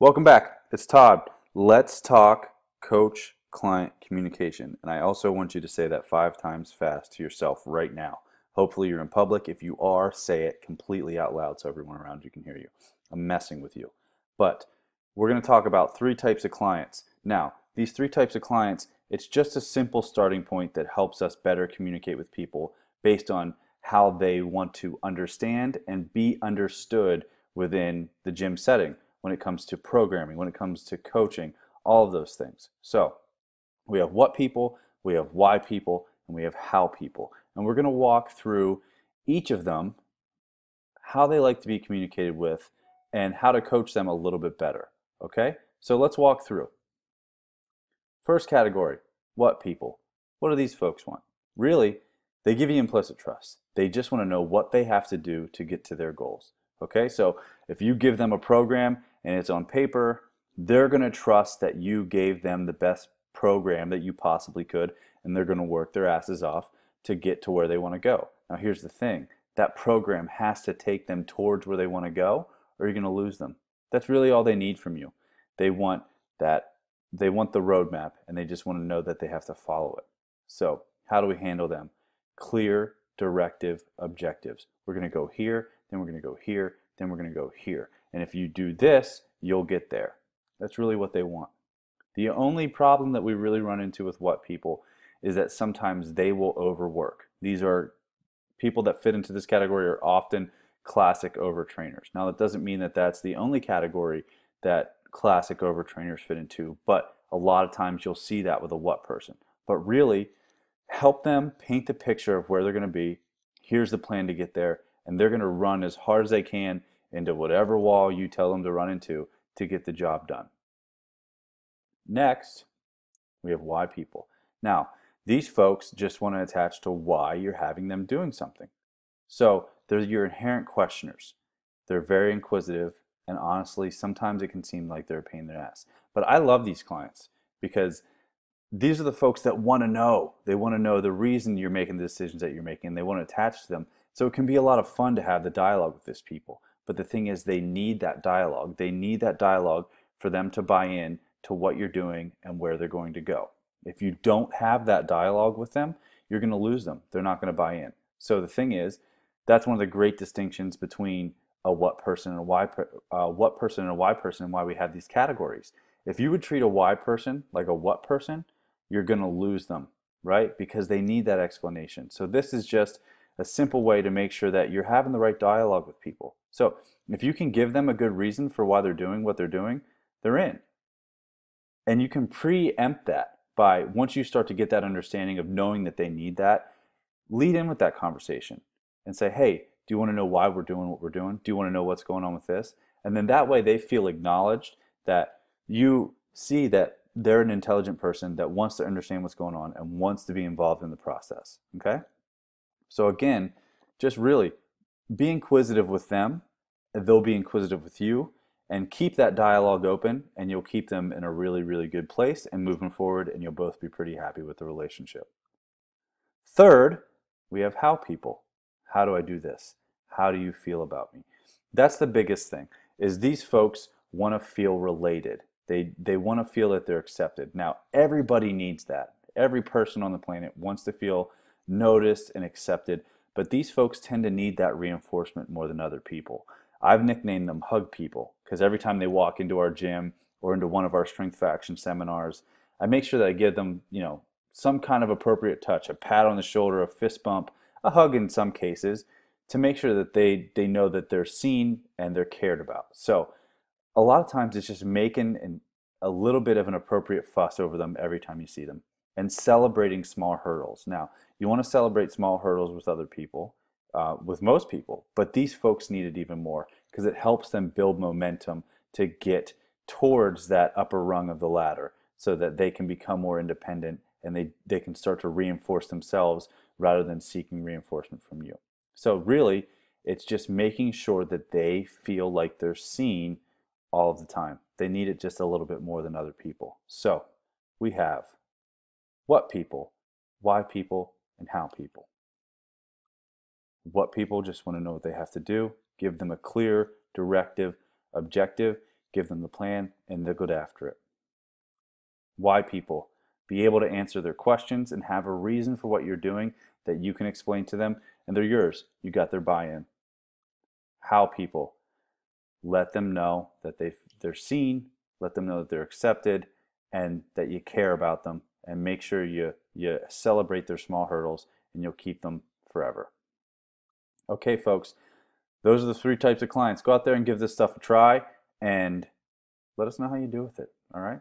Welcome back. It's Todd. Let's talk coach-client communication. And I also want you to say that 5 times fast to yourself right now. Hopefully you're in public. If you are, say it completely out loud so everyone around you can hear you. I'm messing with you. But we're going to talk about 3 types of clients. Now, these 3 types of clients, it's just a simple starting point that helps us better communicate with people based on how they want to understand and be understood within the gym setting, when it comes to programming, when it comes to coaching, all of those things. So we have what people, we have why people, and we have how people. And we're going to walk through each of them, how they like to be communicated with, and how to coach them a little bit better. Okay? So let's walk through. First category, what people? What do these folks want? Really, they give you implicit trust. They just want to know what they have to do to get to their goals. Okay, so if you give them a program and it's on paper, they're going to trust that you gave them the best program that you possibly could, and they're going to work their asses off to get to where they want to go. Now, here's the thing. That program has to take them towards where they want to go, or you're going to lose them. That's really all they need from you. They want that, they want the roadmap, and they just want to know that they have to follow it. So, how do we handle them? Clear, directive objectives. We're going to go here, then we're going to go here, then we're going to go here. And if you do this, you'll get there. That's really what they want. The only problem that we really run into with what people is that sometimes they will overwork. These are people that fit into this category are often classic overtrainers. Now, that doesn't mean that that's the only category that classic overtrainers fit into, but a lot of times you'll see that with a what person. But really, help them paint the picture of where they're going to be. Here's the plan to get there, and they're going to run as hard as they can into whatever wall you tell them to run into to get the job done. Next, we have why people. Now, these folks just want to attach to why you're having them doing something. So they're your inherent questioners. They're very inquisitive, and honestly, sometimes it can seem like they're a pain in the ass. But I love these clients because these are the folks that want to know. They want to know the reason you're making the decisions that you're making. They want to attach to them. So it can be a lot of fun to have the dialogue with these people. But the thing is, they need that dialogue. They need that dialogue for them to buy in to what you're doing and where they're going to go. If you don't have that dialogue with them, you're going to lose them. They're not going to buy in. So the thing is, that's one of the great distinctions between a what person and a why what person and a why person, and why we have these categories. If you would treat a why person like a what person, you're going to lose them, right? Because they need that explanation. So this is just a simple way to make sure that you're having the right dialogue with people. So if you can give them a good reason for why they're doing what they're doing, they're in. And you can preempt that by, once you start to get that understanding of knowing that they need that, lead in with that conversation and say, hey, do you want to know why we're doing what we're doing? Do you want to know what's going on with this? And then that way they feel acknowledged, that you see that they're an intelligent person that wants to understand what's going on and wants to be involved in the process. Okay? So again, just really be inquisitive with them, they'll be inquisitive with you, and keep that dialogue open, and you'll keep them in a really, really good place and moving forward, and you'll both be pretty happy with the relationship. Third, we have how people. How do I do this? How do you feel about me? That's the biggest thing, is these folks want to feel related. They want to feel that they're accepted. Now, everybody needs that. Every person on the planet wants to feel noticed and accepted, but these folks tend to need that reinforcement more than other people. I've nicknamed them hug people because every time they walk into our gym or into one of our strength faction seminars, I make sure that I give them, some kind of appropriate touch, a pat on the shoulder, a fist bump, a hug in some cases, to make sure that they know that they're seen and they're cared about. So a lot of times it's just making a little bit of an appropriate fuss over them every time you see them, and celebrating small hurdles. Now, you want to celebrate small hurdles with other people, with most people, but these folks need it even more because it helps them build momentum to get towards that upper rung of the ladder so that they can become more independent and they can start to reinforce themselves rather than seeking reinforcement from you. So really, it's just making sure that they feel like they're seen all of the time. They need it just a little bit more than other people. So we have what people, why people, and how people. What people just want to know what they have to do. Give them a clear, directive, objective. give them the plan, and they'll go after it. Why people? Be able to answer their questions and have a reason for what you're doing that you can explain to them, and they're yours. You got their buy-in. How people? Let them know that they're seen, let them know that they're accepted, and that you care about them, and make sure you celebrate their small hurdles, and you'll keep them forever. Okay, folks, those are the 3 types of clients. Go out there and give this stuff a try, and let us know how you do with it. All right?